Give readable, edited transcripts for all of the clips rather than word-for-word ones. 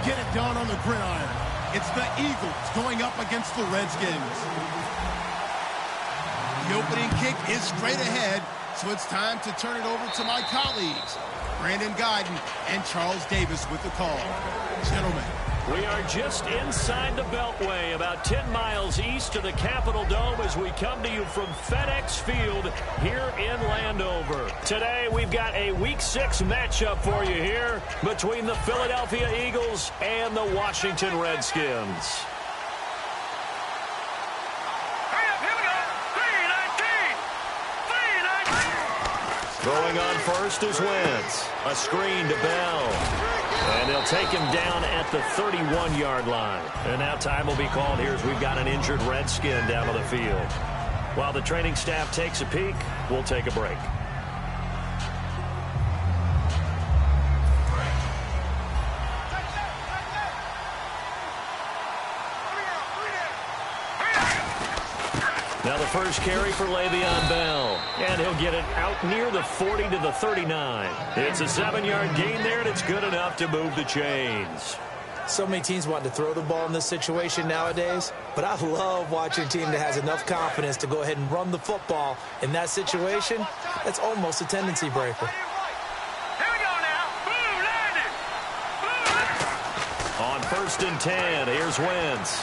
get it done on the gridiron. It's the Eagles going up against the Redskins. The opening kick is straight ahead, so it's time to turn it over to my colleagues, Brandon Guyton and Charles Davis with the call. Gentlemen. We are just inside the Beltway, about 10 miles east of the Capitol Dome as we come to you from FedEx Field here in Landover. Today we've got a Week 6 matchup for you here between the Philadelphia Eagles and the Washington Redskins. Throwing on first is Wentz. A screen to Bell. And they'll take him down at the 31-yard line. And now time will be called here as we've got an injured Redskin down on the field. While the training staff takes a peek, we'll take a break. Now the first carry for Le'Veon Bell. And he'll get it out near the 40 to the 39. It's a 7-yard gain there, and it's good enough to move the chains. So many teams want to throw the ball in this situation nowadays, but I love watching a team that has enough confidence to go ahead and run the football. In that situation, that's almost a tendency breaker. On 1st and 10, here's Wentz.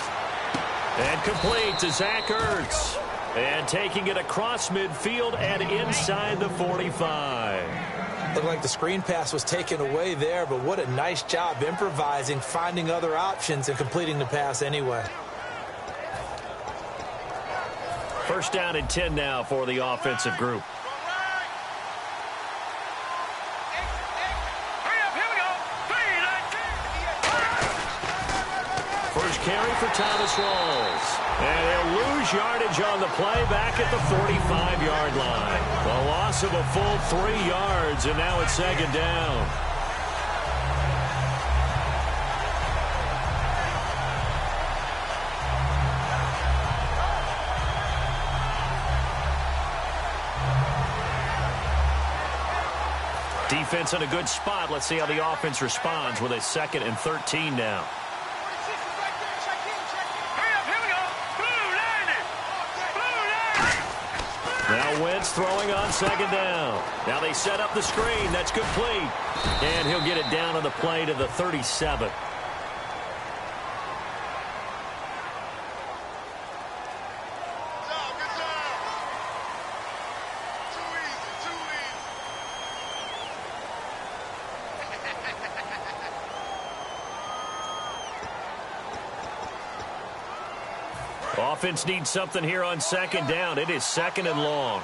And complete to Zach Ertz. And taking it across midfield and inside the 45. Looked like the screen pass was taken away there, but what a nice job improvising, finding other options, and completing the pass anyway. 1st down and 10 now for the offensive group. First carry for Thomas Rawls. And he'll lose yardage on the play back at the 45-yard line. A loss of a full 3 yards, and now it's 2nd down. Defense in a good spot. Let's see how the offense responds with a 2nd and 13 now. Now Wentz throwing on 2nd down. Now they set up the screen. That's complete. And he'll get it down on the play to the 37. Offense needs something here on 2nd down. It is 2nd and long.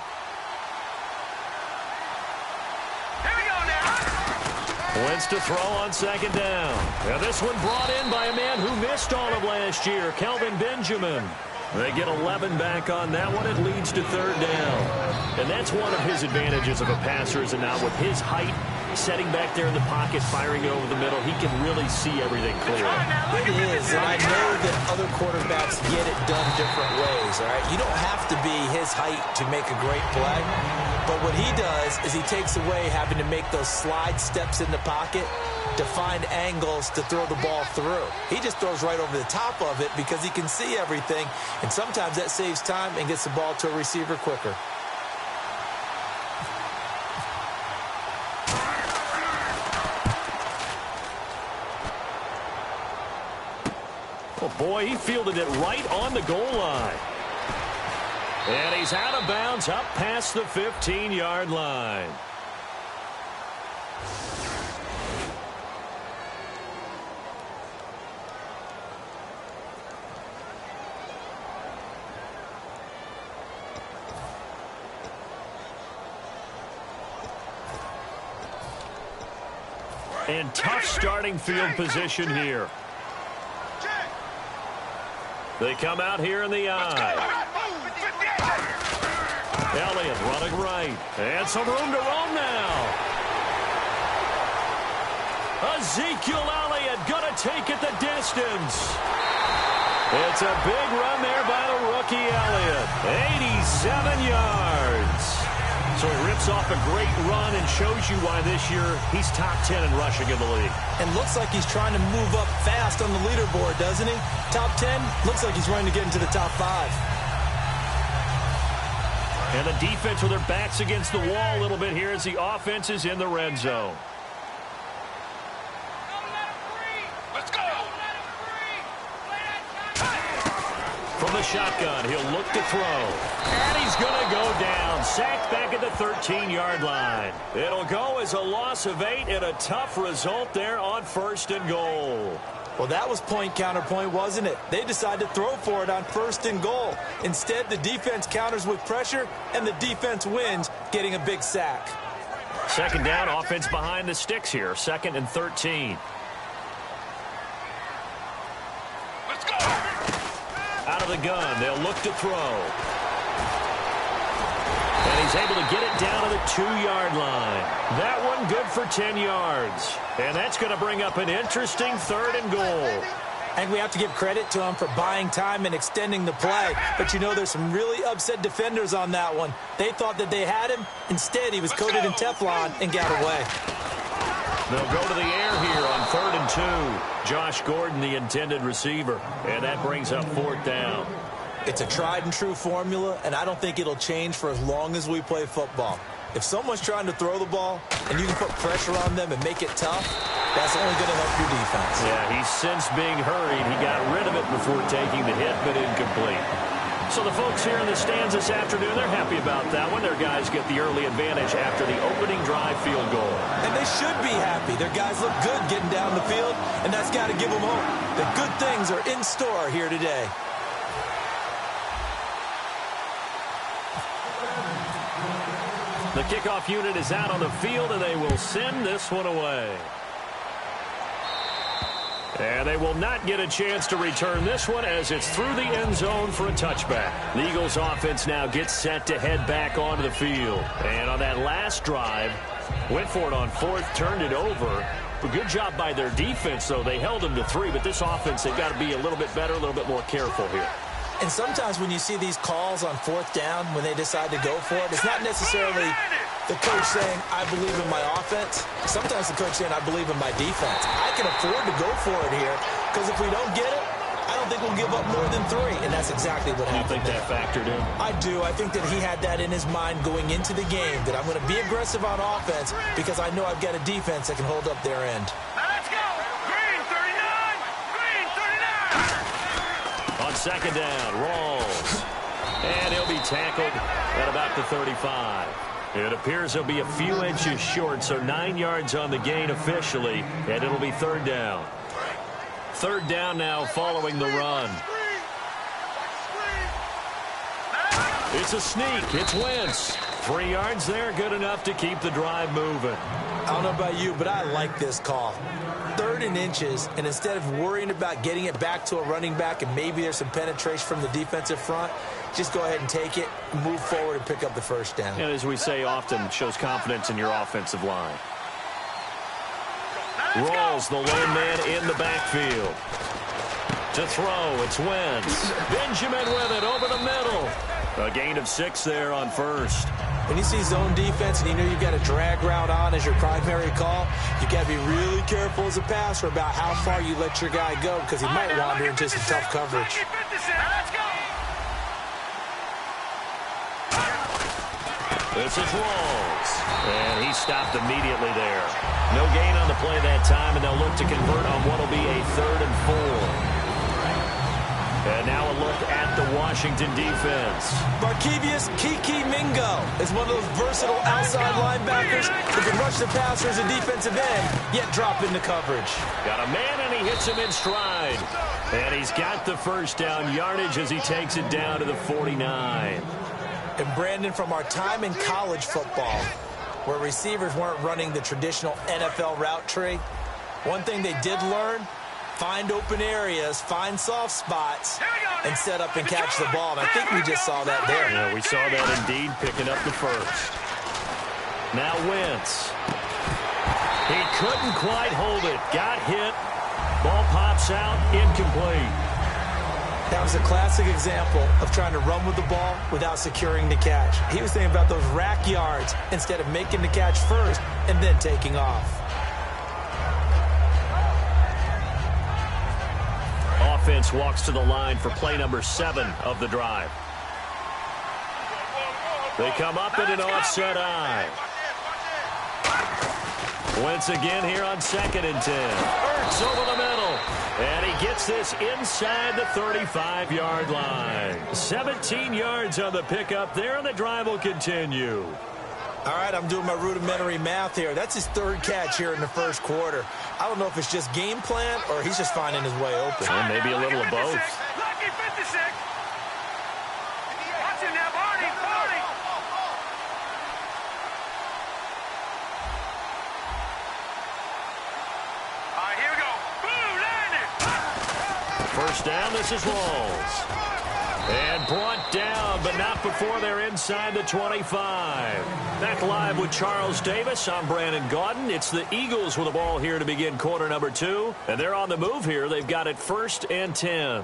Here we go now. Wentz to throw on 2nd down. Now this one brought in by a man who missed all of last year, Kelvin Benjamin. They get 11 back on that one. It leads to 3rd down. And that's one of his advantages of a passer, is now with his height, setting back there in the pocket, firing it over the middle, he can really see everything clearly. It is, and I know that other quarterbacks get it done different ways, all right? You don't have to be his height to make a great play, but what he does is he takes away having to make those slide steps in the pocket to find angles to throw the ball through. He just throws right over the top of it because he can see everything, and sometimes that saves time and gets the ball to a receiver quicker. Oh, boy, he fielded it right on the goal line. And he's out of bounds up past the 15-yard line. And tough starting field position here. They come out here in the eye. Elliott running right. And some room to roam now. Ezekiel Elliott going to take it the distance. It's a big run there by the rookie Elliott. 87 yards. So he rips off a great run and shows you why this year he's top 10 in rushing in the league. And looks like he's trying to move up fast on the leaderboard, doesn't he? Top 10, looks like he's running to get into the top 5. And the defense with their backs against the wall a little bit here as the offense is in the red zone. Let's go. From the shotgun, he'll look to throw. And he's going to go down. Sacked back at the 13-yard line. It'll go as a loss of 8 and a tough result there on 1st and goal. Well, that was point counterpoint, wasn't it? They decided to throw for it on 1st and goal. Instead, the defense counters with pressure, and the defense wins, getting a big sack. 2nd down, offense behind the sticks here. 2nd and 13. Let's go. Out of the gun, they'll look to throw. And he's able to get it down to the 2-yard line. That one good for 10 yards. And that's going to bring up an interesting 3rd and goal. I think we have to give credit to him for buying time and extending the play. But you know, there's some really upset defenders on that one. They thought that they had him. Instead, he was coated in Teflon and got away. They'll go to the air here on 3rd and 2. Josh Gordon, the intended receiver. And that brings up 4th down. It's a tried-and-true formula, and I don't think it'll change for as long as we play football. If someone's trying to throw the ball and you can put pressure on them and make it tough, that's only going to help your defense. Yeah, he's since being hurried. He got rid of it before taking the hit, but incomplete. So the folks here in the stands this afternoon, they're happy about that one. Their guys get the early advantage after the opening drive field goal. And they should be happy. Their guys look good getting down the field, and that's got to give them hope. The good things are in store here today. The kickoff unit is out on the field, and they will send this one away. And they will not get a chance to return this one as it's through the end zone for a touchback. The Eagles offense now gets set to head back onto the field. And on that last drive, went for it on 4th, turned it over. A good job by their defense, though. They held them to 3, but this offense, they've got to be a little bit better, a little bit more careful here. And sometimes when you see these calls on 4th down, when they decide to go for it, it's not necessarily the coach saying, I believe in my offense. Sometimes the coach saying, I believe in my defense. I can afford to go for it here, because if we don't get it, I don't think we'll give up more than 3. And that's exactly what happened. You think that factored in? I do. I think that he had that in his mind going into the game, that I'm going to be aggressive on offense because I know I've got a defense that can hold up their end. Let's go. Green 39. Green 39. On 2nd down, Rawls. And he'll be tackled at about the 35. It appears he'll be a few inches short, so 9 yards on the gain officially, and it'll be 3rd down. 3rd down now following the run. It's a sneak. It's Wentz. 3 yards there, good enough to keep the drive moving. I don't know about you, but I like this call. 3rd and inches, and instead of worrying about getting it back to a running back and maybe there's some penetration from the defensive front, just go ahead and take it, move forward, and pick up the 1st down. And as we say often, shows confidence in your offensive line. Rawls, the lone man in the backfield. To throw, it's Wentz. Benjamin with it over the middle. A gain of 6 there on 1st. When you see zone defense and you know you've got a drag route on as your primary call, you've got to be really careful as a passer about how far you let your guy go because he might wander into some tough coverage. This is Rawls. And he stopped immediately there. No gain on the play that time, and they'll look to convert on what will be a 3rd and 4. And now a look at the Washington defense. Barkevius Kiki Mingo is one of those versatile outside linebackers who can rush the passer as a defensive end, yet drop into coverage. Got a man, and he hits him in stride. And he's got the 1st down yardage as he takes it down to the 49. And Brandon, from our time in college football, where receivers weren't running the traditional NFL route tree, one thing they did learn, find open areas, find soft spots, and set up and catch the ball. And I think we just saw that there. Yeah, we saw that indeed, picking up the 1st. Now Wentz. He couldn't quite hold it. Got hit. Ball pops out, incomplete. That was a classic example of trying to run with the ball without securing the catch. He was thinking about those rack yards instead of making the catch first and then taking off. Offense walks to the line for play number 7 of the drive. They come up in an offset eye. Wentz again here on 2nd and 10. Ertz over the middle. And he gets this inside the 35-yard line. 17 yards on the pickup there, and the drive will continue. All right, I'm doing my rudimentary math here. That's his 3rd catch here in the 1st quarter. I don't know if it's just game plan or he's just finding his way open. Well, maybe a little of both. Lucky 56. Watch him now, Barney. All right, here we go. Boom, landed. First down, this is Rawls. And brought down, but not before they're inside the 25. Back live with Charles Davis. I'm Brandon Gaudin. It's the Eagles with the ball here to begin quarter number 2. And they're on the move here. They've got it 1st and 10.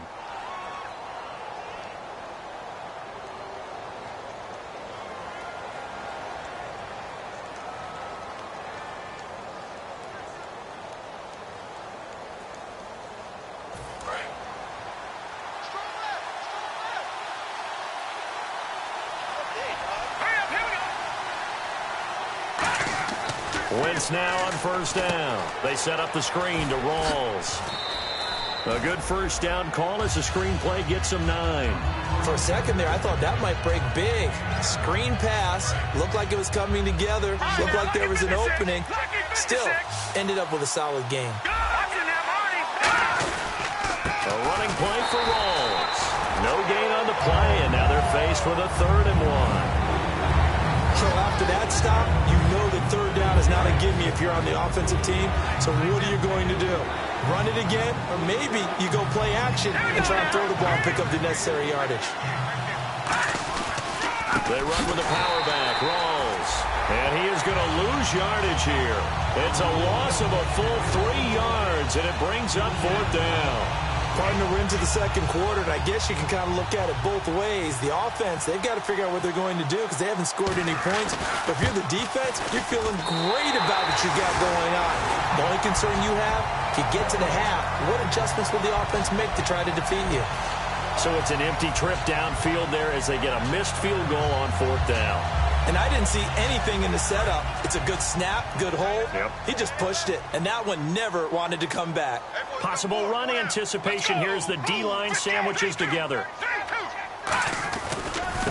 Wentz now on 1st down. They set up the screen to Rawls. A good 1st down call as the screen play gets him 9. For a second there, I thought that might break big. Screen pass. Looked like it was coming together. Looked like there was an opening. Still, ended up with a solid game. A running play for Rawls. No gain on the play, and now they're faced with a 3rd and 1. So after that stop, you know that 3rd down is not a gimme if you're on the offensive team. So what are you going to do? Run it again? Or maybe you go play action and try and throw the ball and pick up the necessary yardage. They run with the power back, Rawls. And he is going to lose yardage here. It's a loss of a full 3 yards, and it brings up 4th down. Partner, we're into the 2nd quarter, and I guess you can kind of look at it both ways. The offense, they've got to figure out what they're going to do because they haven't scored any points. But if you're the defense, you're feeling great about what you got going on. The only concern you have, if you get to the half, what adjustments will the offense make to try to defeat you? So it's an empty trip downfield there as they get a missed field goal on 4th down. And I didn't see anything in the setup. It's a good snap, good hold. Yep. He just pushed it, and that one never wanted to come back. Possible run anticipation. Here's the D-line sandwiches together.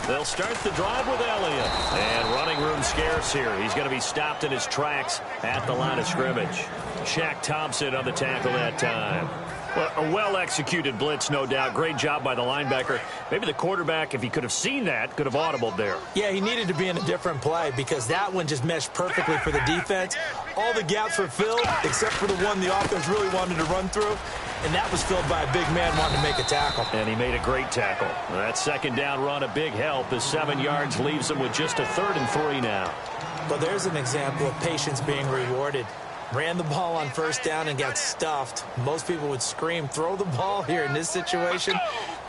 They'll start the drive with Elliott. And running room scarce here. He's going to be stopped in his tracks at the line of scrimmage. Shaq Thompson on the tackle that time. Well, a well-executed blitz, no doubt. Great job by the linebacker. Maybe the quarterback, if he could have seen that, could have audibled there. Yeah, he needed to be in a different play because that one just meshed perfectly for the defense. All the gaps were filled except for the one the offense really wanted to run through, and that was filled by a big man wanting to make a tackle. And he made a great tackle. That 2nd down run, a big help. The 7 yards leaves him with just a 3rd and 3 now. Well, there's an example of patience being rewarded. Ran the ball on 1st down and got stuffed. Most people would scream, throw the ball here. In this situation,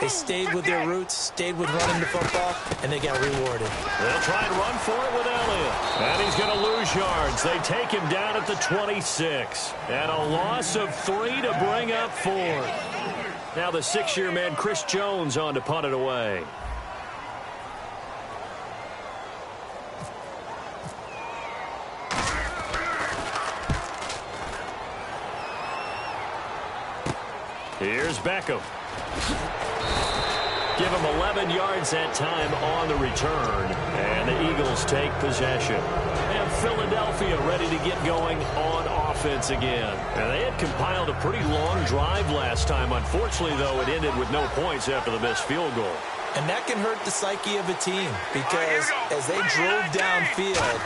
they stayed with their roots, stayed with running the football, and they got rewarded. They'll try and run for it with Elliott. And he's going to lose yards. They take him down at the 26. And a loss of 3 to bring up 4th. Now the 6-year man, Chris Jones, on to punt it away. Here's Beckham. Give him 11 yards that time on the return. And the Eagles take possession. And Philadelphia ready to get going on offense again. And they had compiled a pretty long drive last time. Unfortunately, though, it ended with no points after the missed field goal. And that can hurt the psyche of a team because as they drove downfield,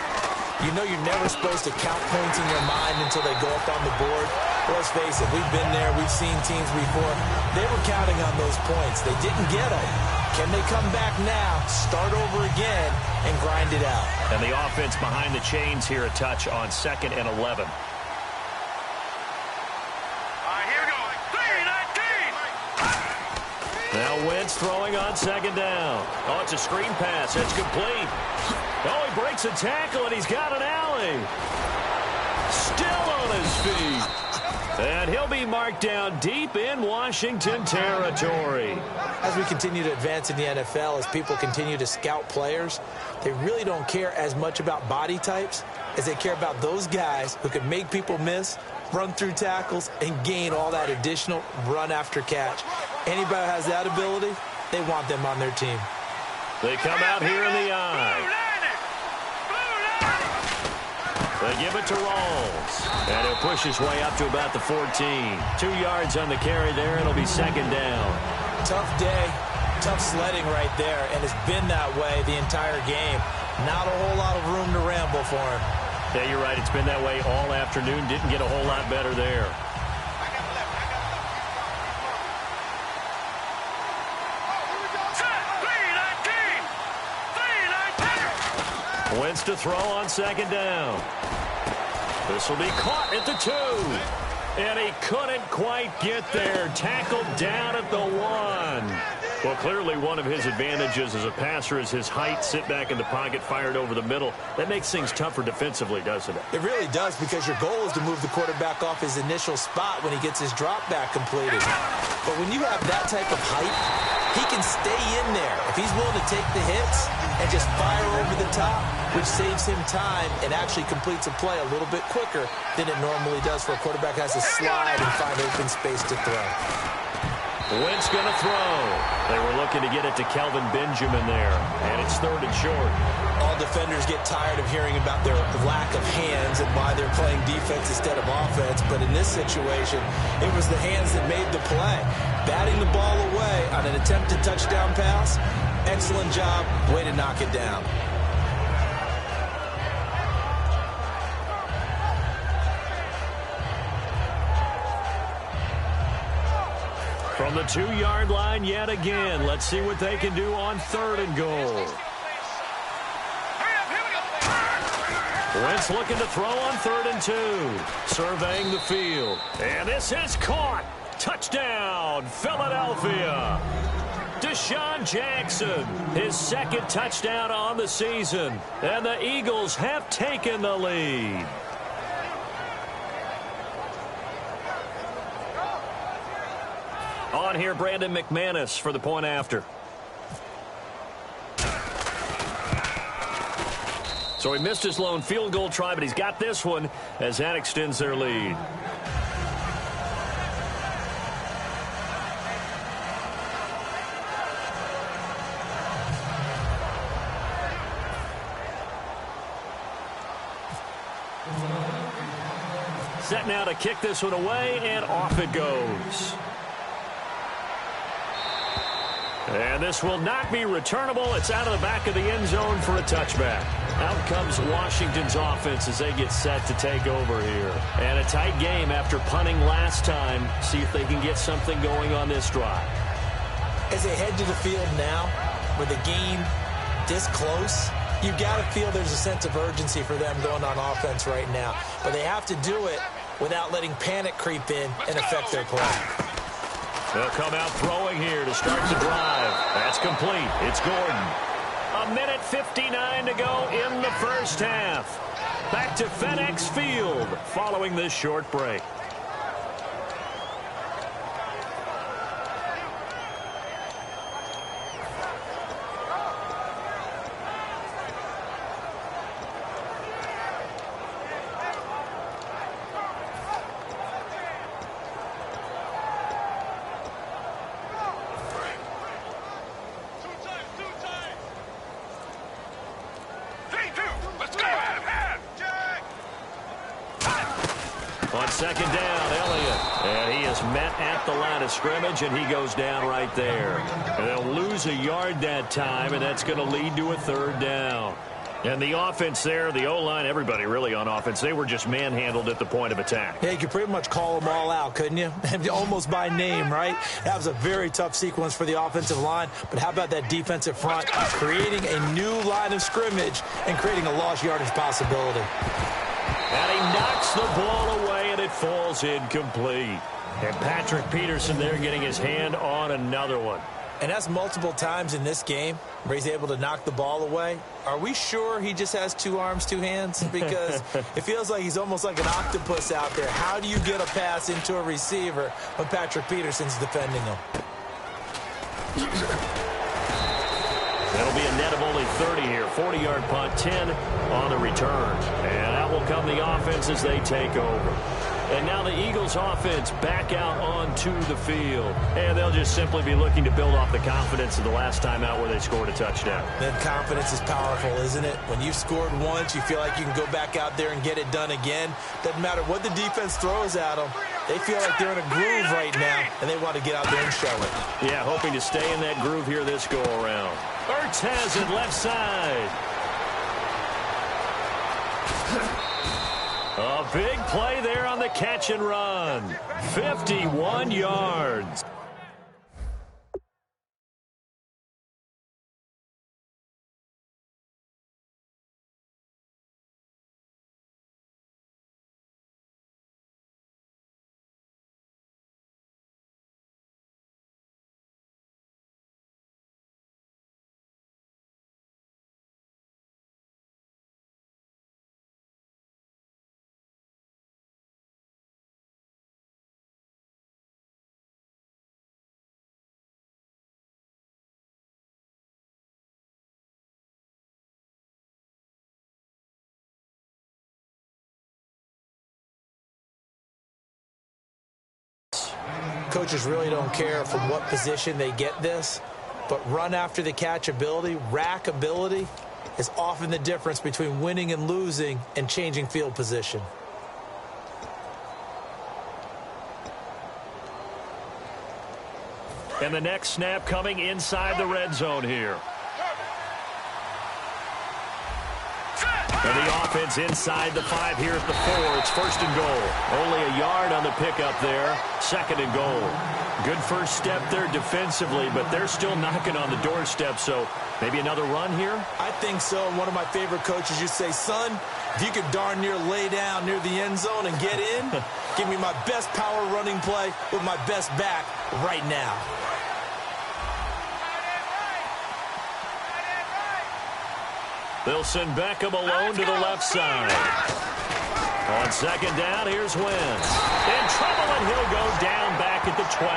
you know you're never supposed to count points in your mind until they go up on the board. Let's face it, we've been there, we've seen teams before. They were counting on those points. They didn't get them. Can they come back now, start over again, and grind it out? And the offense behind the chains here a touch on 2nd and 11. All right, here we go. 3-19. Now Now Wentz throwing on second down. Oh, it's a screen pass. It's complete. Oh, he breaks a tackle, and he's got an alley. Still on his feet. And he'll be marked down deep in Washington territory. As we continue to advance in the NFL, as people continue to scout players, they really don't care as much about body types as they care about those guys who can make people miss, run through tackles, and gain all that additional run after catch. Anybody who has that ability, they want them on their team. They come out here in the eye. They give it to Rawls. And he'll push his way up to about the 14. 2 yards on the carry there. It'll be second down. Tough day, tough sledding right there, and it's been that way the entire game. Not a whole lot of room to ramble for him. Yeah, you're right. It's been that way all afternoon. Didn't get a whole lot better there. Wentz to throw on second down. This will be caught at the 2. And he couldn't quite get there. Tackled down at the 1. Well, clearly one of his advantages as a passer is his height. Sit back in the pocket, fired over the middle. That makes things tougher defensively, doesn't it? It really does, because your goal is to move the quarterback off his initial spot when he gets his drop back completed. But when you have that type of height, he can stay in there if he's willing to take the hits and just fire over the top, which saves him time and actually completes a play a little bit quicker than it normally does for a quarterback who has to slide and find open space to throw. Wentz going to throw. They were looking to get it to Kelvin Benjamin there, and it's third and short. All defenders get tired of hearing about their lack of hands and why they're playing defense instead of offense, but in this situation, it was the hands that made the play. Batting the ball away on an attempted touchdown pass, excellent job, way to knock it down. From the 2-yard line yet again. Let's see what they can do on third and goal. Wentz looking to throw on third and 2. Surveying the field. And this is caught. Touchdown, Philadelphia. Deshaun Jackson, his second touchdown on the season. And the Eagles have taken the lead. On here, Brandon McManus for the point after. So he missed his lone field goal try, but he's got this one as that extends their lead. Set now to kick this one away, and off it goes. And this will not be returnable. It's out of the back of the end zone for a touchback. Out comes Washington's offense as they get set to take over here. And a tight game after punting last time. See if they can get something going on this drive. As they head to the field now, with the game this close, you've got to feel there's a sense of urgency for them going on offense right now. But they have to do it without letting panic creep in and affect their play. They'll come out throwing here to start the drive. That's complete. It's Gordon. 1:59 to go in the first half. Back to FedEx Field following this short break. On second down, Elliott. And he is met at the line of scrimmage, and he goes down right there. And they'll lose a yard that time, and that's going to lead to a third down. And the offense there, the O-line, everybody really on offense, they were just manhandled at the point of attack. Yeah, you could pretty much call them all out, couldn't you? Almost by name, right? That was a very tough sequence for the offensive line. But how about that defensive front creating a new line of scrimmage and creating a lost yardage possibility? And he knocks the ball away, and it falls incomplete. And Patrick Peterson there getting his hand on another one. And that's multiple times in this game where he's able to knock the ball away. Are we sure he just has 2 arms, 2 hands? Because it feels like he's almost like an octopus out there. How do you get a pass into a receiver when Patrick Peterson's defending him? That'll be a net of only 30 here. 40-yard punt, 10 on the return. And out will come the offense as they take over. And now the Eagles offense back out onto the field. And they'll just simply be looking to build off the confidence of the last time out where they scored a touchdown. Then confidence is powerful, isn't it? When you've scored once, you feel like you can go back out there and get it done again. Doesn't matter what the defense throws at them. They feel like they're in a groove right now, and they want to get out there and show it. Yeah, hoping to stay in that groove here this go-around. Ertz has it left side. A big play there on the catch and run. 51 yards. Coaches really don't care from what position they get this, but run after the catch ability, rack ability, is often the difference between winning and losing and changing field position. And the next snap coming inside the red zone here. And the offense inside the 5 here at the 4. It's 1st and goal. Only a yard on the pickup there. 2nd and goal. Good first step there defensively, but they're still knocking on the doorstep, so maybe another run here? I think so. One of my favorite coaches used to say, son, if you could darn near lay down near the end zone and get in, give me my best power running play with my best back right now. They'll send Beckham alone to the left side. On 2nd down, here's Wentz. In trouble, and he'll go down back at the 12.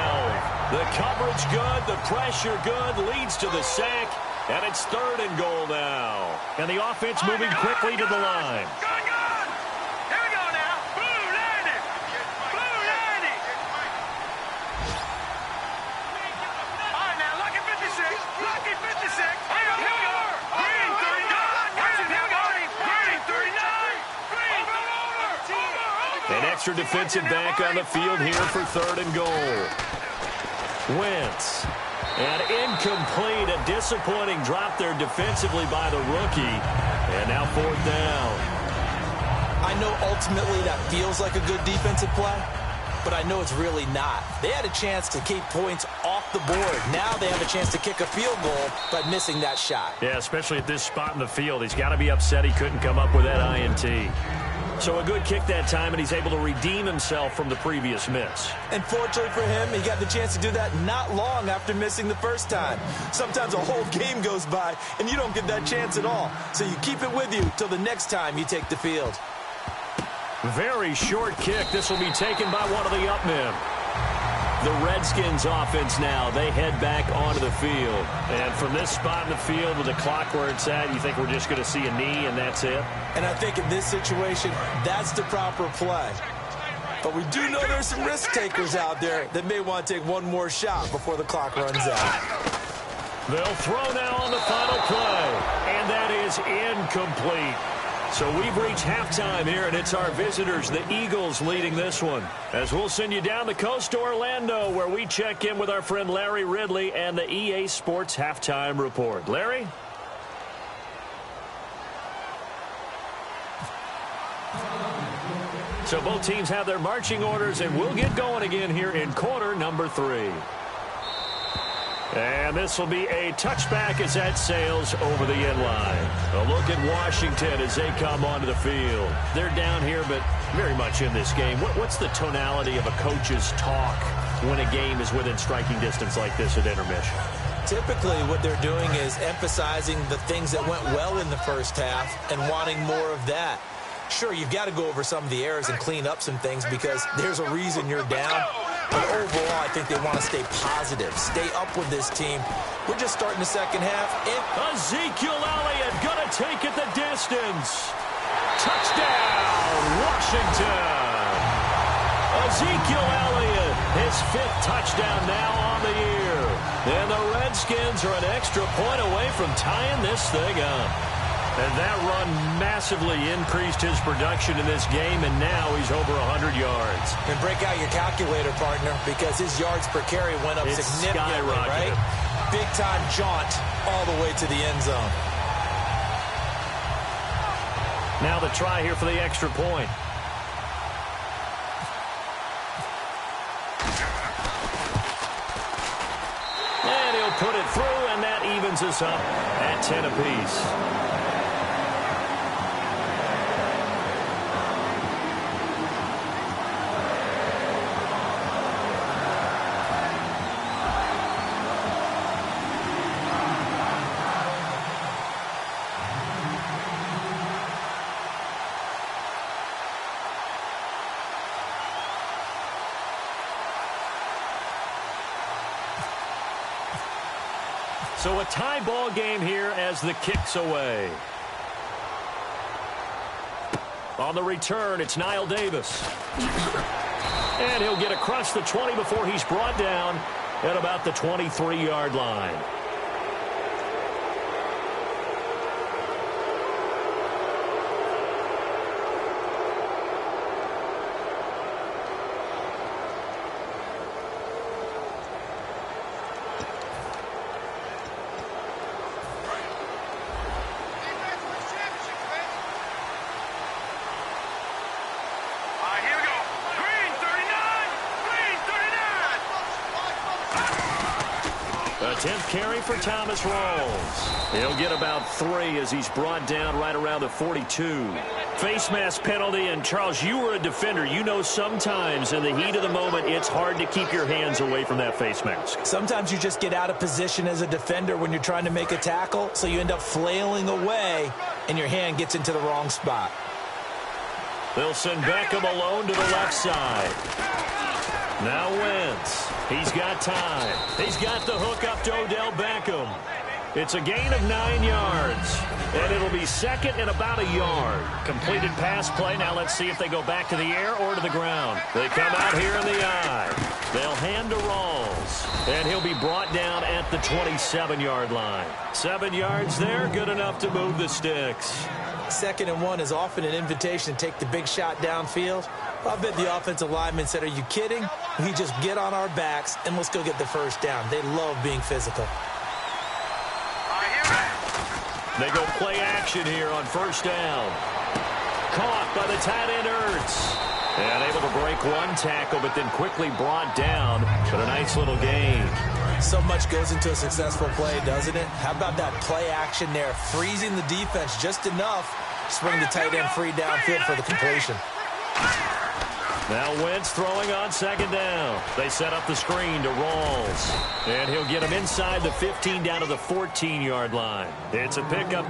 The coverage good, the pressure good, leads to the sack, and it's 3rd and goal now. And the offense moving quickly to the line. Here we go now. Blue landing. Blue landing. All right, now, lucky 56. Lucky 56. Here we go. Green 39. An extra defensive back on the field here for 3rd and goal. Wentz. And incomplete. A disappointing drop there defensively by the rookie. And now 4th down. I know ultimately that feels like a good defensive play, but I know it's really not. They had a chance to keep points off the board. Now they have a chance to kick a field goal by missing that shot. Yeah, especially at this spot in the field. He's got to be upset he couldn't come up with that INT. So a good kick that time, and he's able to redeem himself from the previous miss. And fortunately for him, he got the chance to do that not long after missing the first time. Sometimes a whole game goes by, and you don't get that chance at all. So you keep it with you till the next time you take the field. Very short kick. This will be taken by one of the up men. The Redskins offense now, they head back onto the field. And from this spot in the field with the clock where it's at, you think we're just going to see a knee and that's it? And I think in this situation, that's the proper play. But we do know there's some risk takers out there that may want to take one more shot before the clock runs out. They'll throw now on the final play. And that is incomplete. So we've reached halftime here, and it's our visitors, the Eagles, leading this one. As we'll send you down the coast to Orlando, where we check in with our friend Larry Ridley and the EA Sports Halftime Report. Larry? So both teams have their marching orders, and we'll get going again here in quarter number 3. And this will be a touchback as that sails over the end line. A look at Washington as they come onto the field. They're down here, but very much in this game. What's the tonality of a coach's talk when a game is within striking distance like this at intermission? Typically, what they're doing is emphasizing the things that went well in the first half and wanting more of that. Sure, you've got to go over some of the errors and clean up some things because there's a reason you're down. But overall, I think they want to stay positive, stay up with this team. We're just starting the second half. Ezekiel Elliott going to take it the distance. Touchdown, Washington. Ezekiel Elliott, his 5th touchdown now on the year. And the Redskins are an extra point away from tying this thing up. And that run massively increased his production in this game, and now he's over 100 yards. And break out your calculator, partner, because his yards per carry went up significantly, right? Big-time jaunt all the way to the end zone. Now the try here for the extra point. And he'll put it through, and that evens us up at 10 apiece. So a tie ball game here as the kick's away. On the return, it's Niall Davis. And he'll get across the 20 before he's brought down at about the 23-yard line. A 10th carry for Thomas Rawls. He'll get about 3 as he's brought down right around the 42. Face mask penalty, and Charles, you were a defender. You know sometimes in the heat of the moment, it's hard to keep your hands away from that face mask. Sometimes you just get out of position as a defender when you're trying to make a tackle, so you end up flailing away, and your hand gets into the wrong spot. They'll send Beckham alone to the left side. Now Wentz. He's got time. He's got the hook up to Odell Beckham. It's a gain of 9 yards. And it'll be second and about a yard. Completed pass play. Now let's see if they go back to the air or to the ground. They come out here in the eye. They'll hand to Rawls. And he'll be brought down at the 27-yard line. 7 yards there. Good enough to move the sticks. 2nd and 1 is often an invitation to take the big shot downfield. I bet the offensive lineman said, are you kidding? We just get on our backs and let's go get the first down. They love being physical. They go play action here on first down. Caught by the tight end Ertz. And able to break one tackle, but then quickly brought down. But a nice little gain. So much goes into a successful play, doesn't it? How about that play action there? Freezing the defense just enough to swing the tight end free downfield for the completion. Now Wentz throwing on second down. They set up the screen to Rawls. And he'll get him inside the 15 down to the 14-yard line. It's a pickup.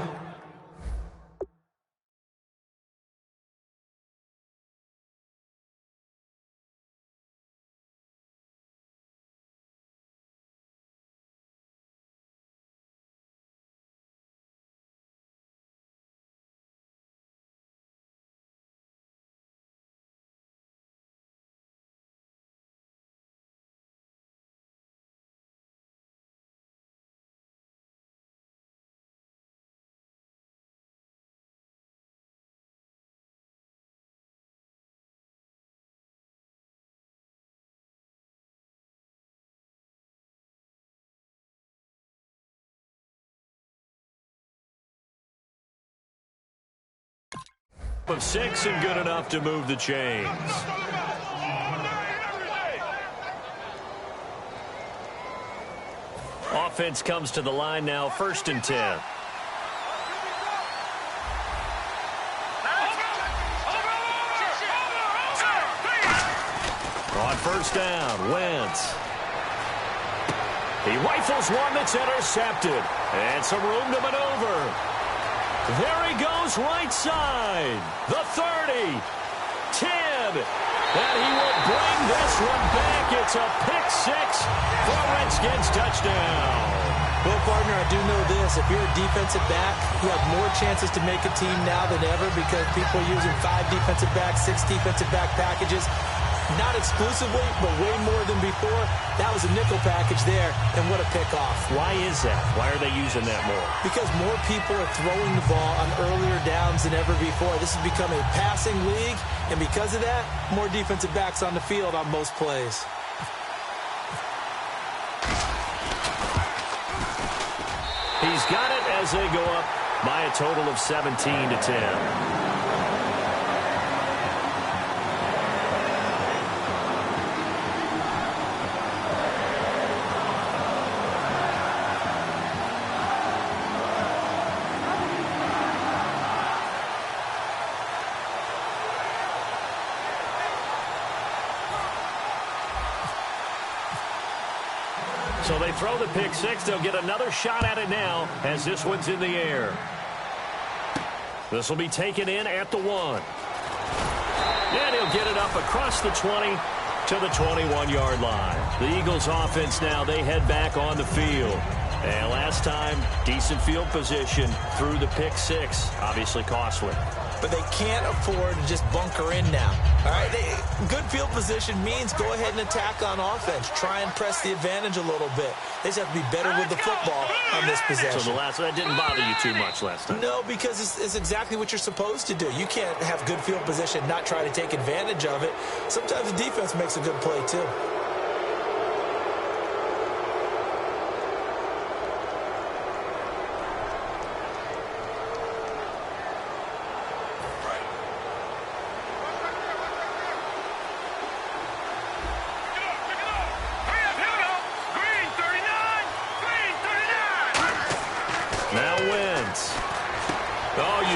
Of 6 and good enough to move the chains. Offense comes to the line now, 1st and 10. On first down, Wentz. He rifles one that's intercepted. And some room to maneuver. There he goes right side. The 30. 10. And he will bring this one back. It's a pick six for a Redskins touchdown. Well, partner, I do know this. If you're a defensive back, you have more chances to make a team now than ever because people are using 5 defensive backs, 6 defensive back packages. Not exclusively, but way more than before. That was a nickel package there, and what a pickoff. Why is that? Why are they using that more? Because more people are throwing the ball on earlier downs than ever before. This has become a passing league, and because of that, more defensive backs on the field on most plays. He's got it as they go up by a total of 17-10. So they throw the pick six. They'll get another shot at it now as this one's in the air. This will be taken in at the 1. And he'll get it up across the 20 to the 21-yard line. The Eagles offense now, they head back on the field. And last time, decent field position through the pick six. Obviously costly. But they can't afford to just bunker in now. All right, good field position means go ahead and attack on offense. Try and press the advantage a little bit. They just have to be better with the football on this possession. So that didn't bother you too much last time? No, because it's exactly what you're supposed to do. You can't have good field position, not try to take advantage of it. Sometimes the defense makes a good play too.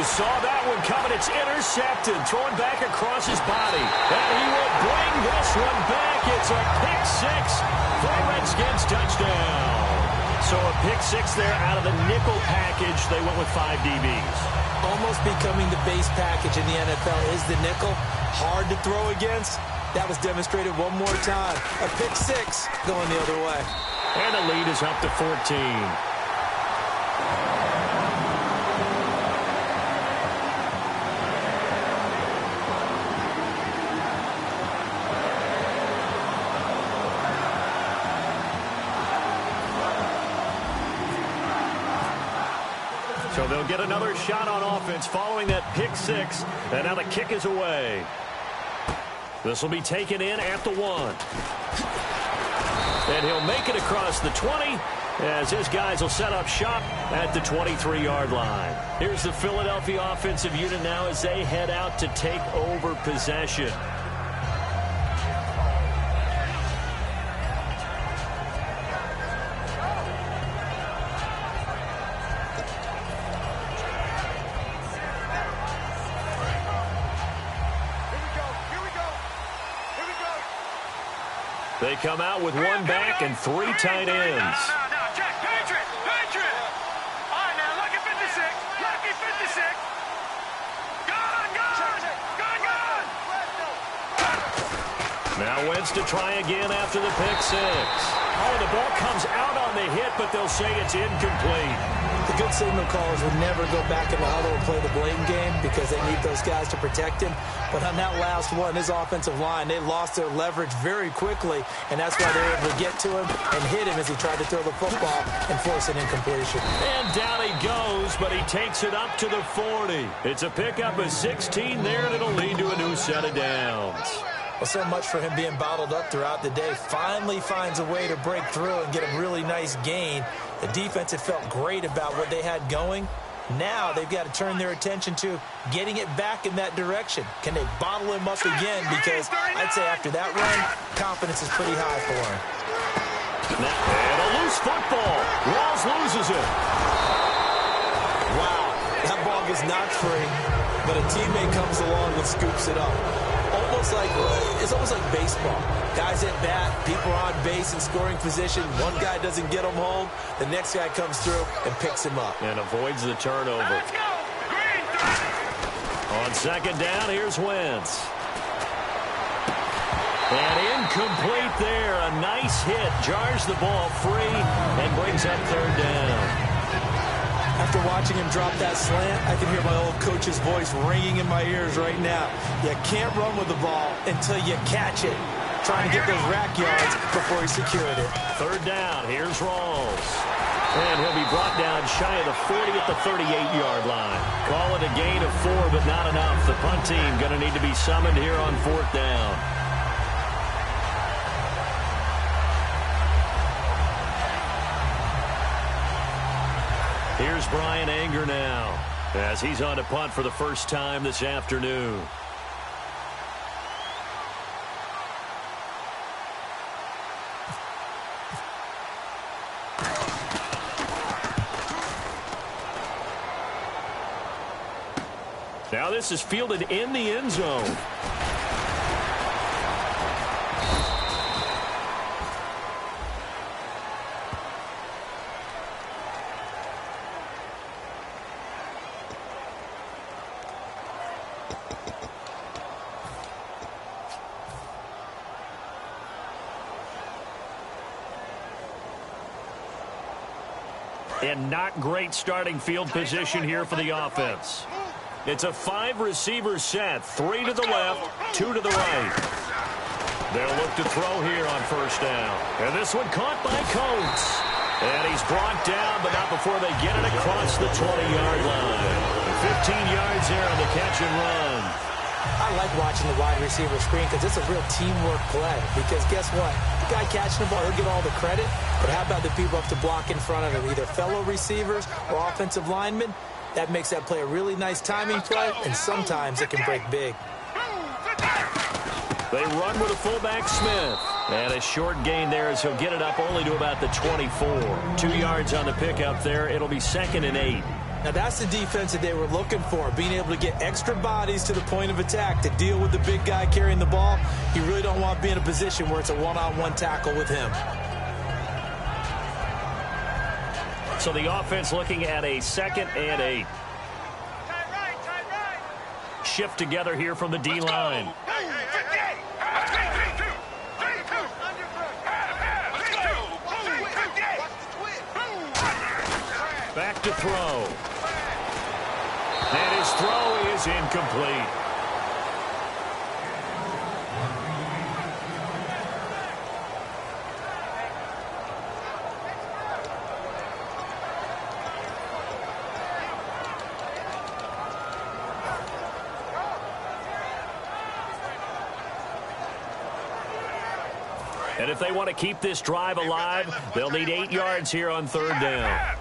Saw that one coming. It's intercepted. Throwing back across his body. And he will bring this one back. It's a pick six for a Redskins touchdown. So a pick six there out of the nickel package. They went with 5 DBs. Almost becoming the base package in the NFL is the nickel. Hard to throw against. That was demonstrated one more time. A pick six going the other way. And the lead is up to 14. So they'll get another shot on offense following that pick six. And now the kick is away. This will be taken in at the 1. And he'll make it across the 20 as his guys will set up shop at the 23-yard line. Here's the Philadelphia offensive unit now as they head out to take over possession. They come out with 1 back and 3 tight ends. No, check. Patriot. All right, now, lucky 56. Lucky 56. Gun. Now Wentz to try again after the pick six. Oh, the ball comes out on the hit, but they'll say it's incomplete. The good signal callers would never go back in the huddle and play the blame game because they need those guys to protect him. But on that last one, his offensive line, they lost their leverage very quickly, and that's why they were able to get to him and hit him as he tried to throw the football and force an incompletion. And down he goes, but he takes it up to the 40. It's a pickup of 16 there, and it'll lead to a new set of downs. Well, so much for him being bottled up throughout the day. Finally finds a way to break through and get a really nice gain. The defense had felt great about what they had going. Now they've got to turn their attention to getting it back in that direction. Can they bottle him up again? Because I'd say after that run, confidence is pretty high for him. And a loose football. Rawls loses it. Wow, that ball gets knocked free, but a teammate comes along and scoops it up. almost like baseball. Guys at bat, people are on base in scoring position. One guy doesn't get him home. The next guy comes through and picks him up. And avoids the turnover. Let's go. Green 3. On second down, here's Wentz. And incomplete there. A nice hit. Jars the ball free and brings up third down. After watching him drop that slant, I can hear my old coach's voice ringing in my ears right now. You can't run with the ball until you catch it. Trying to get those rack yards before he secured it. Third down, here's Rawls. And he'll be brought down shy of the 40 at the 38-yard line. Call it a gain of 4, but not enough. The punt team going to need to be summoned here on fourth down. Here's Brian Anger now, as he's on to punt for the first time this afternoon. Now this is fielded in the end zone. And not great starting field position here for the offense. It's a 5-receiver set. 3 to the left, 2 to the right. They'll look to throw here on first down. And this one caught by Coates. And he's brought down, but not before they get it across the 20-yard line. 15 yards there on the catch and run. I like watching the wide receiver screen because it's a real teamwork play. Because guess what? The guy catching the ball, he'll get all the credit. But how about the people up to block in front of him, either fellow receivers or offensive linemen? That makes that play a really nice timing play, and sometimes it can break big. They run with a fullback, Smith. And a short gain there as he'll get it up only to about the 24. 2 yards on the pickup there. It'll be 2nd and 8. Now, that's the defense that they were looking for, being able to get extra bodies to the point of attack to deal with the big guy carrying the ball. You really don't want to be in a position where it's a one-on-one tackle with him. So the offense looking at a 2nd and 8. Shift together here from the D-line. Back to throw. And his throw is incomplete. And if they want to keep this drive alive, they'll need 8 yards here on third down.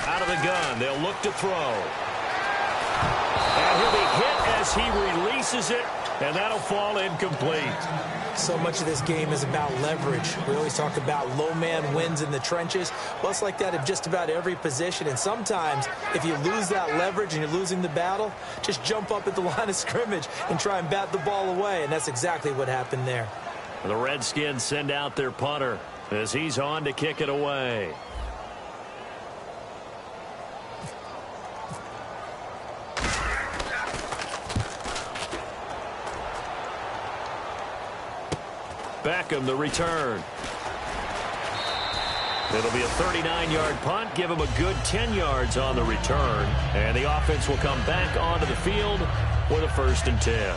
Out of the gun, they'll look to throw. And he'll be hit as he releases it, and that'll fall incomplete. So much of this game is about leverage. We always talk about low man wins in the trenches. Well, it's like that in just about every position. And sometimes, if you lose that leverage and you're losing the battle, just jump up at the line of scrimmage and try and bat the ball away. And that's exactly what happened there. The Redskins send out their punter as he's on to kick it away. Beckham, the return. It'll be a 39-yard punt. Give him a good 10 yards on the return. And the offense will come back onto the field with a 1st and 10.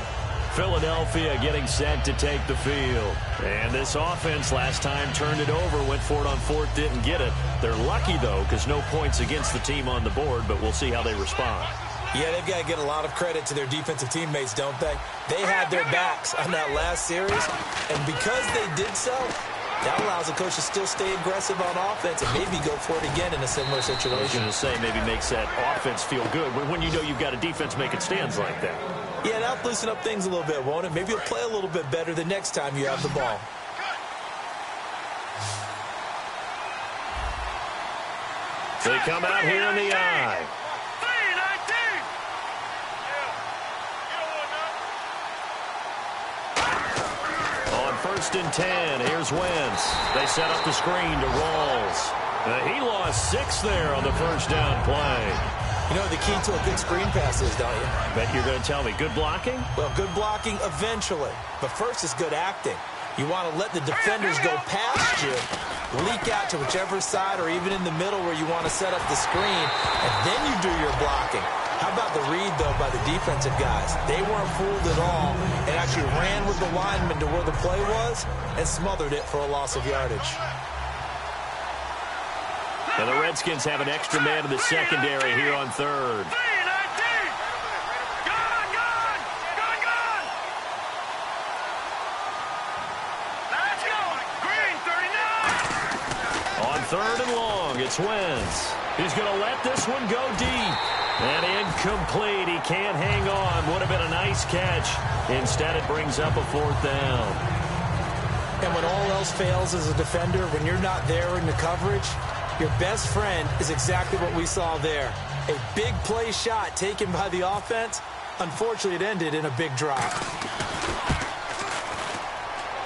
Philadelphia getting set to take the field. And this offense last time turned it over, went for it on 4th, didn't get it. They're lucky, though, because no points against the team on the board, but we'll see how they respond. Yeah, they've got to get a lot of credit to their defensive teammates, don't they? They had their backs on that last series, and because they did so, that allows the coach to still stay aggressive on offense and maybe go for it again in a similar situation. I was going to say maybe makes that offense feel good when you know you've got a defense making stands like that. Yeah, that'll loosen up things a little bit, won't it? Maybe you'll play a little bit better the next time you have the ball. They come out here in the eye. 3-19. On 1st and 10, here's Wentz. They set up the screen to Rawls. He lost 6 there on the first down play. You know the key to a good screen pass is, don't you? Bet you're going to tell me. Good blocking? Well, good blocking eventually. But first is good acting. You want to let the defenders go past you, leak out to whichever side or even in the middle where you want to set up the screen, and then you do your blocking. How about the read, though, by the defensive guys? They weren't fooled at all and actually ran with the lineman to where the play was and smothered it for a loss of yardage. And the Redskins have an extra man in the secondary here on 3rd. 3-19. Gone. Let's go. Green, 39. On 3rd and long, it's Wentz. He's going to let this one go deep. And incomplete. He can't hang on. Would have been a nice catch. Instead, it brings up a 4th down. And when all else fails as a defender, when you're not there in the coverage, your best friend is exactly what we saw there. A big play shot taken by the offense. Unfortunately, it ended in a big drop.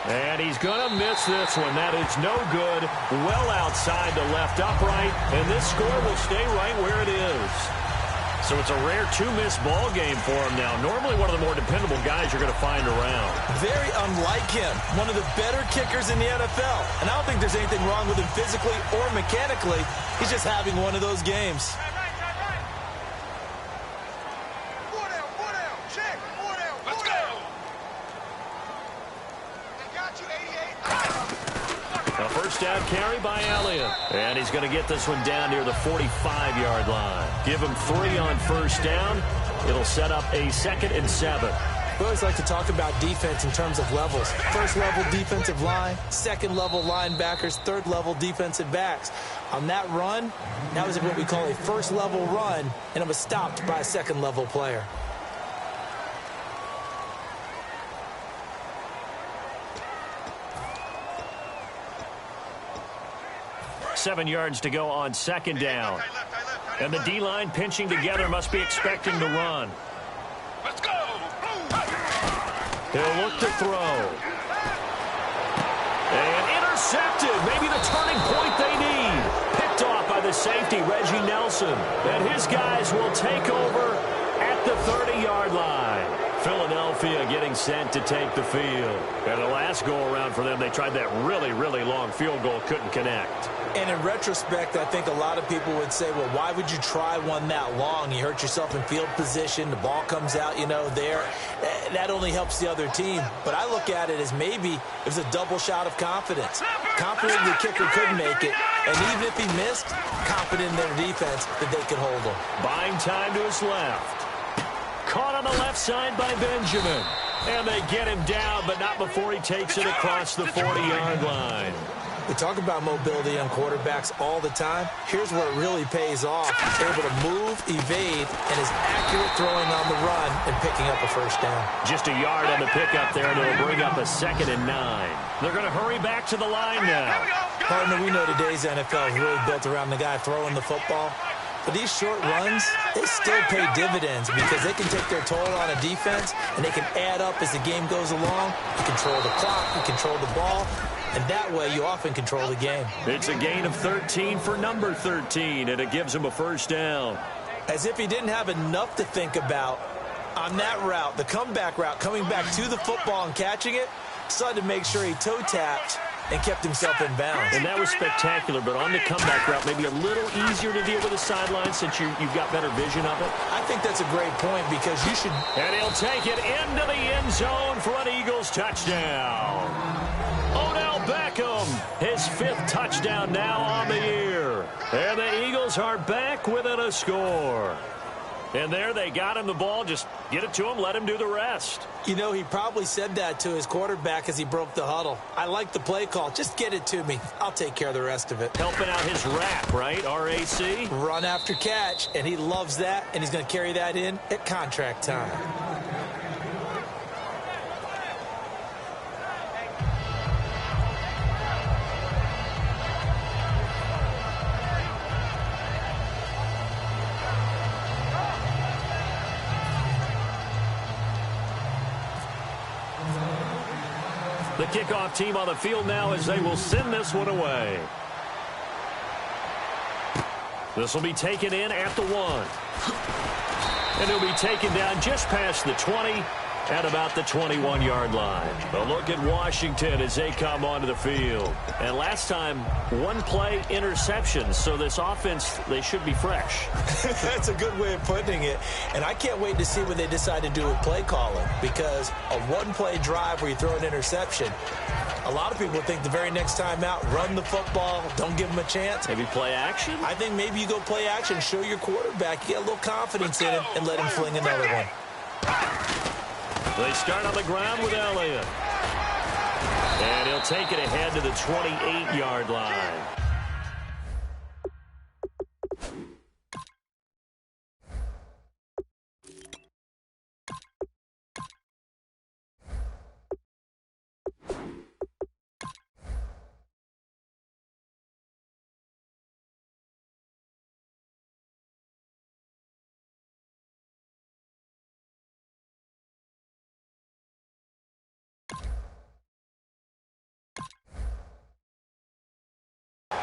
And he's going to miss this one. That is no good. Well outside the left upright. And this score will stay right where it is. So it's a rare 2-miss ball game for him now. Normally one of the more dependable guys you're going to find around. Very unlike him. One of the better kickers in the NFL. And I don't think there's anything wrong with him physically or mechanically. He's just having one of those games. Let's go. They got you, 88. A first down carry by Elliott. And he's going to get this one down near the 45-yard line. Give him 3 on first down. It'll set up a 2nd and 7. We always like to talk about defense in terms of levels. First-level defensive line, second-level linebackers, third-level defensive backs. On that run, that was what we call a first-level run, and it was stopped by a second-level player. Seven yards to go on 2nd down. And the D-line pinching together must be expecting to run. Let's go. He'll look to throw. And intercepted. Maybe the turning point they need. Picked off by the safety, Reggie Nelson. And his guys will take over at the 30-yard line. Philadelphia getting sent to take the field. And the last go-around for them, they tried that really, really long field goal, couldn't connect. And in retrospect, I think a lot of people would say, well, why would you try one that long? You hurt yourself in field position. The ball comes out, there. That only helps the other team. But I look at it as maybe it was a double shot of confidence. Confident the kicker could make it. And even if he missed, confident in their defense that they could hold him. Buying time to his left. Caught on the left side by Benjamin. And they get him down, but not before he takes it across the 40-yard line. We talk about mobility on quarterbacks all the time. Here's where it really pays off. Able to move, evade, and is accurate throwing on the run and picking up a first down. Just a yard on the pickup there, and it'll bring up a 2nd and 9. They're going to hurry back to the line now. Partner, we know today's NFL is really built around the guy throwing the football. But these short runs, they still pay dividends because they can take their toll on a defense, and they can add up as the game goes along. You control the clock, you control the ball, and that way you often control the game. It's a gain of 13 for number 13, and it gives him a first down. As if he didn't have enough to think about on that route, the comeback route, coming back to the football and catching it, decided to make sure he toe-tapped and kept himself in bounds. And that was spectacular, but on the comeback route, maybe a little easier to deal with the sideline since you've got better vision of it. I think that's a great point because you should... And he'll take it into the end zone for an Eagles touchdown. Odell Beckham, his 5th touchdown now on the year. And the Eagles are back within a score. And there they got him the ball. Just get it to him, let him do the rest. He probably said that to his quarterback as he broke the huddle. I like the play call. Just get it to me. I'll take care of the rest of it. Helping out his RAC, right? R-A-C? Run after catch, and he loves that, and he's going to carry that in at contract time. The kickoff team on the field now as they will send this one away. This will be taken in at the 1. And he'll be taken down just past the 20 at about the 21-yard line. A look at Washington as they come onto the field. And last time, one play interception. So this offense, they should be fresh. That's a good way of putting it. And I can't wait to see what they decide to do with play calling. Because a one-play drive where you throw an interception, a lot of people think the very next time out, run the football, don't give them a chance. Maybe play action? I think maybe you go play action, show your quarterback, you get a little confidence in him, and let him fling another one. They start on the ground with Elliott. And he'll take it ahead to the 28-yard line.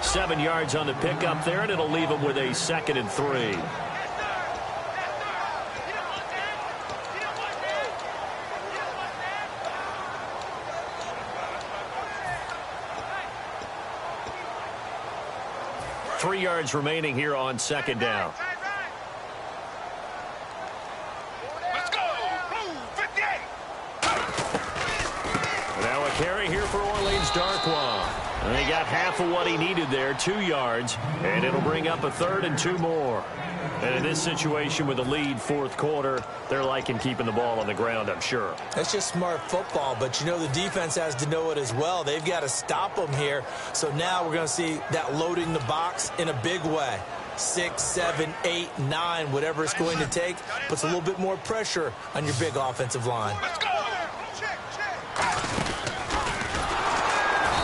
Seven yards on the pickup there, and it'll leave him with a 2nd and 3. Three yards remaining here on 2nd down. Let's go! Blue 58! Now a carry here for Orleans Darkwa. And he got half of what he needed there, 2 yards, and it'll bring up a 3rd and 2 more. And in this situation with the lead 4th quarter, they're liking keeping the ball on the ground, I'm sure. That's just smart football, but you know the defense has to know it as well. They've got to stop them here. So now we're going to see that loading the box in a big way. 6, 7, 8, 9, whatever it's going to take, puts a little bit more pressure on your big offensive line. Let's go!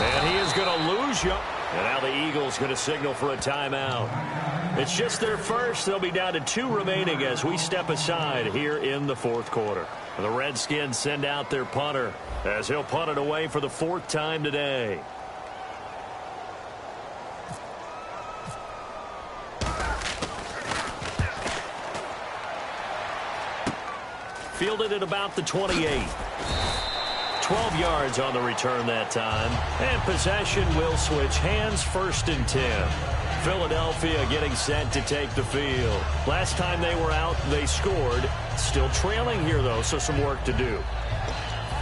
And he is going to lose you. And now the Eagles going to signal for a timeout. It's just their first. They'll be down to 2 remaining as we step aside here in the 4th quarter. The Redskins send out their punter as he'll punt it away for the 4th time today. Fielded at about the 28. 12 yards on the return that time. And possession will switch hands, 1st and 10. Philadelphia getting set to take the field. Last time they were out, they scored. Still trailing here, though, so some work to do.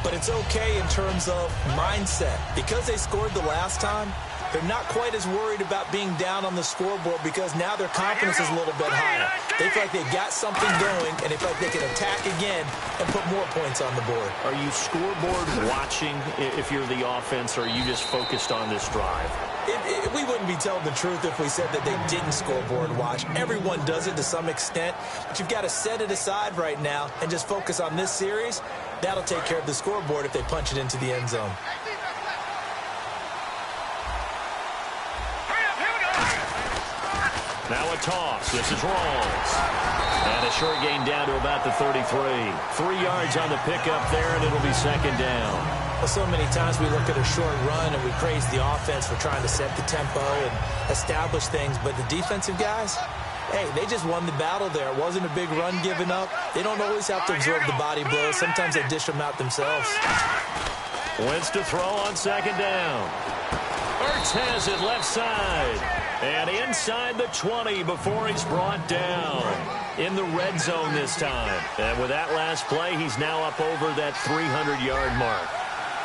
But it's okay in terms of mindset. Because they scored the last time, they're not quite as worried about being down on the scoreboard because now their confidence is a little bit higher. They feel like they've got something going, and they feel like they can attack again and put more points on the board. Are you scoreboard watching if you're the offense, or are you just focused on this drive? We wouldn't be telling the truth if we said that they didn't scoreboard watch. Everyone does it to some extent, but you've got to set it aside right now and just focus on this series. That'll take care of the scoreboard if they punch it into the end zone. Now a toss. This is Rawls. And a short gain down to about the 33. 3 yards on the pickup there, and it'll be 2nd down. Well, so many times we look at a short run and we praise the offense for trying to set the tempo and establish things, but the defensive guys, hey, they just won the battle there. It wasn't a big run given up. They don't always have to absorb the body blows. Sometimes they dish them out themselves. Wentz to throw on 2nd down. Ertz has it left side. And inside the 20 before he's brought down. In the red zone this time. And with that last play, he's now up over that 300-yard mark.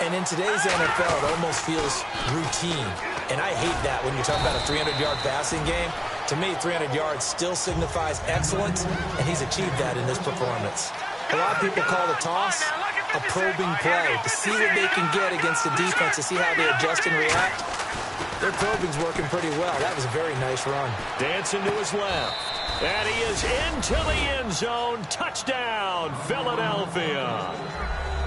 And in today's NFL, it almost feels routine. And I hate that when you're talking about a 300-yard passing game. To me, 300 yards still signifies excellence, and he's achieved that in this performance. A lot of people call the toss a probing play to see what they can get against the defense, to see how they adjust and react. Their probing's working pretty well. That was a very nice run. Dancing to his left. And he is into the end zone. Touchdown, Philadelphia.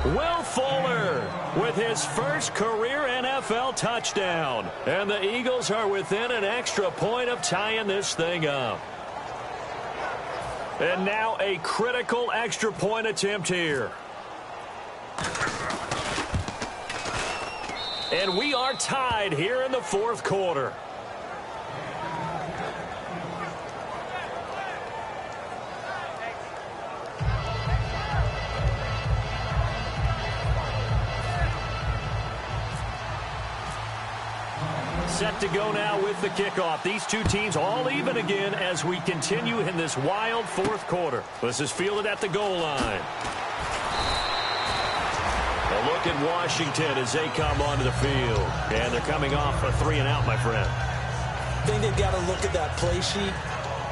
Will Fuller with his first career NFL touchdown. And the Eagles are within an extra point of tying this thing up. And now a critical extra point attempt here. And we are tied here in the fourth quarter. Set to go now with the kickoff. These two teams all even again as we continue in this wild fourth quarter. This is fielded at the goal line. A look at Washington as they come onto the field. And they're coming off a 3-and-out, my friend. I think they've got to look at that play sheet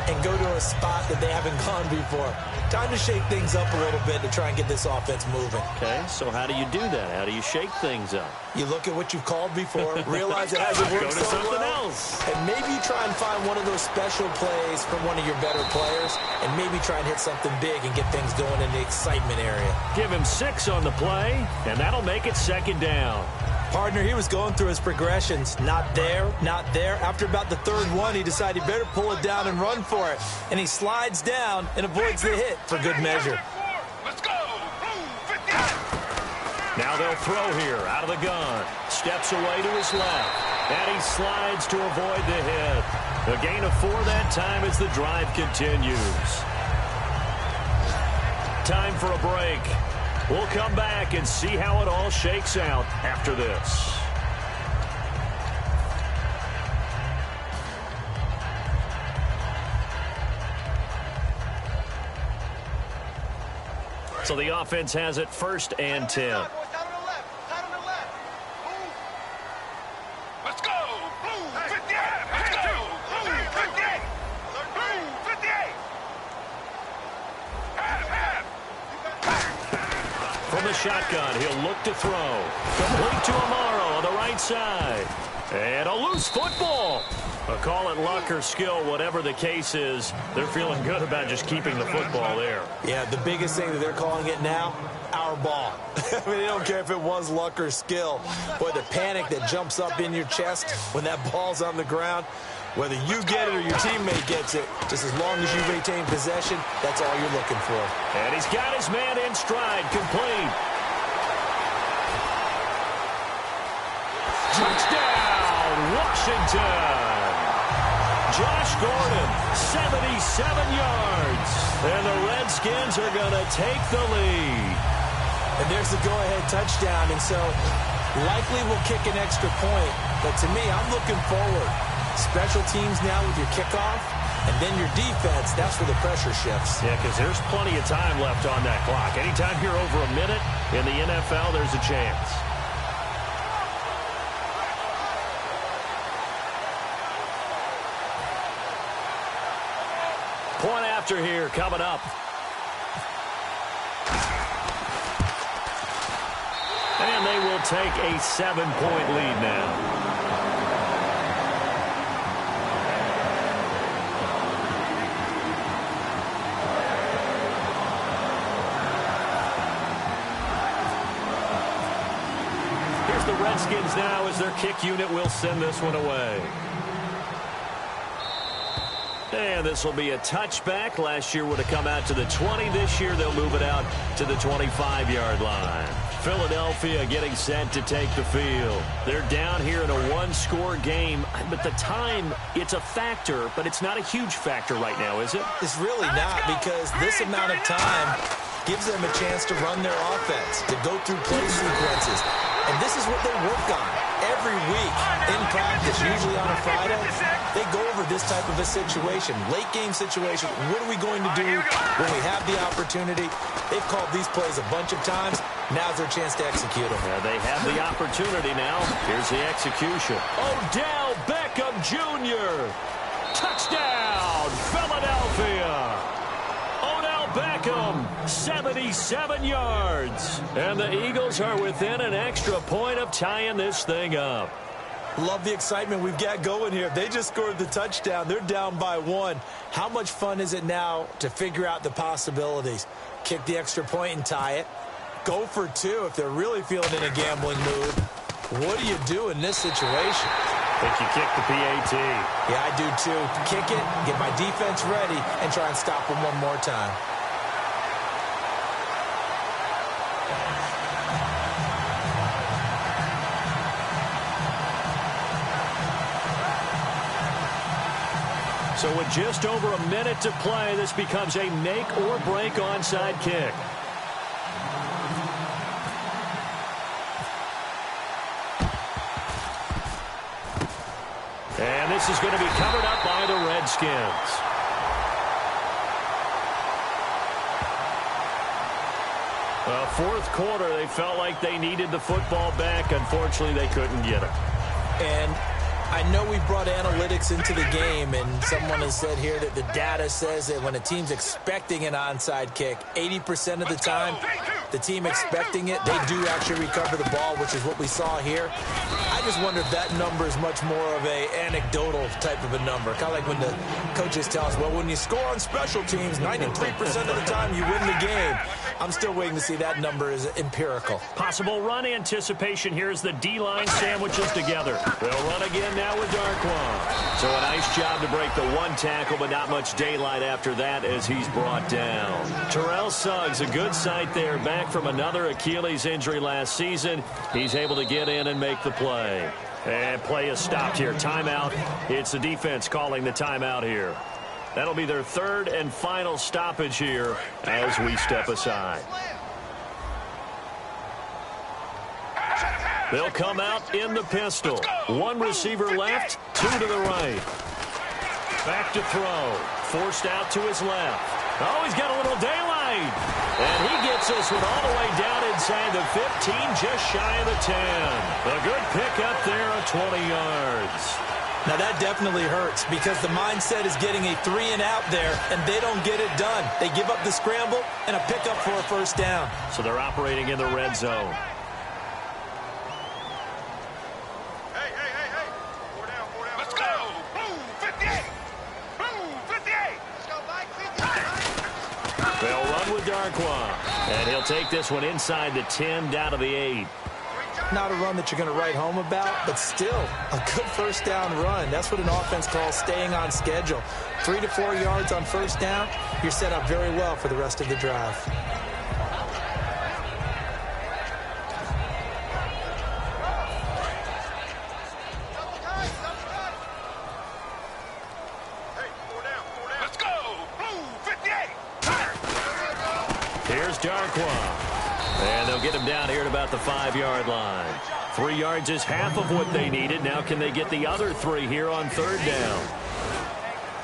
and go to a spot that they haven't gone before. Time to shake things up a little bit to try and get this offense moving. Okay, so how do you do that? How do you shake things up? You look at what you've called before, realize it hasn't worked Go to so something well, else. and maybe you try and find one of those special plays from one of your better players, and maybe try and hit something big and get things going in the excitement area. Give him 6 on the play, and that'll make it second down. Partner, he was going through his progressions. Not there, not there. After about the third one, he decided he better pull it down and run for it. And he slides down and avoids the hit for good measure. Let's go. Blue 58. Now they'll throw here out of the gun. Steps away to his left. And he slides to avoid the hit. A gain of 4 that time as the drive continues. Time for a break. We'll come back and see how it all shakes out after this. So the offense has it 1st and 10. Let's go. Blue 58. Let's go. Blue 58. Blue 58. From the shotgun, he'll look to throw. Complete to Amaro on the right side. And a loose football. Call it luck or skill, whatever the case is. They're feeling good about just keeping the football there. Yeah, the biggest thing that they're calling it now, our ball. I mean, they don't care if it was luck or skill. Boy, the panic that jumps up in your chest when that ball's on the ground, whether you get it or your teammate gets it, just as long as you retain possession, that's all you're looking for. And he's got his man in stride, complete. Touchdown, Washington. Josh Gordon, 77 yards. And the Redskins are going to take the lead. And there's the go-ahead touchdown, and so likely we'll kick an extra point. But to me, I'm looking forward. Special teams now with your kickoff, and then your defense, that's where the pressure shifts. Yeah, because there's plenty of time left on that clock. Anytime you're over a minute in the NFL, there's a chance. Point after here coming up. And they will take a 7-point lead now. The Redskins now as their kick unit will send this one away. And this will be a touchback. Last year would have come out to the 20. This year they'll move it out to the 25-yard line. Philadelphia getting set to take the field. They're down here in a one-score game. But the time, it's a factor, but it's not a huge factor right now, is it? It's really not, because this amount of time gives them a chance to run their offense, to go through play sequences. And this is what they work on every week in practice, usually on a Friday. They go over this type of a situation, late-game situation. What are we going to do when we have the opportunity? They've called these plays a bunch of times. Now's their chance to execute them. Yeah, they have the opportunity now. Here's the execution. Odell Beckham Jr. Touchdown, Philadelphia. Beckham, 77 yards. And the Eagles are within an extra point of tying this thing up. Love the excitement we've got going here. They just scored the touchdown. They're down by 1. How much fun is it now to figure out the possibilities? Kick the extra point and tie it. Go for 2 if they're really feeling in a gambling mood. What do you do in this situation? I think you kick the PAT. Yeah, I do too. Kick it, get my defense ready, and try and stop them one more time. So with just over a minute to play, this becomes a make-or-break onside kick. And this is going to be covered up by the Redskins. Fourth quarter, they felt like they needed the football back. Unfortunately, they couldn't get it. And I know we brought analytics into the game, and someone has said here that the data says that when a team's expecting an onside kick, 80% of the time, the team expecting it, they do actually recover the ball, which is what we saw here. I just wonder if that number is much more of a anecdotal type of a number. Kind of like when the coaches tell us, well, when you score on special teams, 93% of the time you win the game. I'm still waiting to see that number is empirical. Possible run anticipation. Here's the D-line sandwiches together. They'll run again now with Darkwan. So a nice job to break the one tackle, but not much daylight after that as he's brought down. Terrell Suggs, a good sight there, back from another Achilles injury last season. He's able to get in and make the play. And play is stopped here. Timeout. It's the defense calling the timeout here. That'll be their third and final stoppage here as we step aside. They'll come out in the pistol. One receiver left, two to the right. Back to throw. Forced out to his left. Oh, he's got a little daylight. And he gets this one all the way down inside the 15, just shy of the 10. A good pickup there of 20 yards. Now, that definitely hurts because the mindset is getting a 3-and-out there, and they don't get it done. They give up the scramble and a pickup for a first down. So they're operating in the red zone. Hey. 4 down. Let's go. Blue 58. Blue 58. Let's go, Mike. 58. They'll run with Darkwan. And he'll take this one inside the 10 down to the 8. Not a run that you're going to write home about, but still a good first down run. That's what an offense calls staying on schedule. 3 to 4 yards on first down, you're set up very well for the rest of the drive. Hey, 4 down. Let's go. Blue 58. Here's Darkwan. And they'll get him down here at about the 5-yard line. 3 yards is half of what they needed. Now can they get the other 3 here on third down?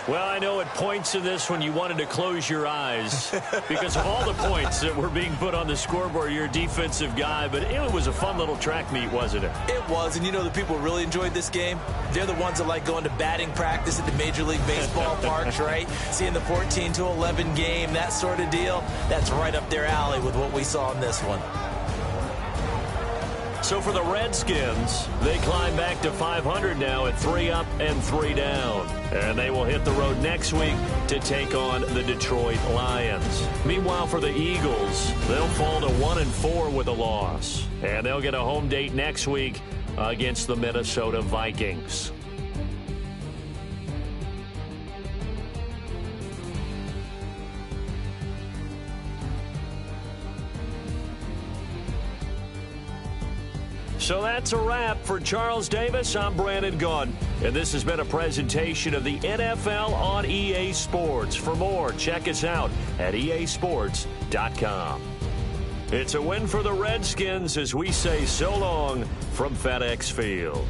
Well, I know at points in this one you wanted to close your eyes because of all the points that were being put on the scoreboard. You're a defensive guy, but it was a fun little track meet, wasn't it? It was, and you know the people who really enjoyed this game? They're the ones that like going to batting practice at the Major League Baseball parks, right? Seeing the 14-11 game, that sort of deal. That's right up their alley with what we saw in this one. So for the Redskins, they climb back to 500 now at 3 up and 3 down. And they will hit the road next week to take on the Detroit Lions. Meanwhile, for the Eagles, they'll fall to 1-4 with a loss. And they'll get a home date next week against the Minnesota Vikings. So that's a wrap. For Charles Davis, I'm Brandon Gaudin. And this has been a presentation of the NFL on EA Sports. For more, check us out at easports.com. It's a win for the Redskins as we say so long from FedEx Field.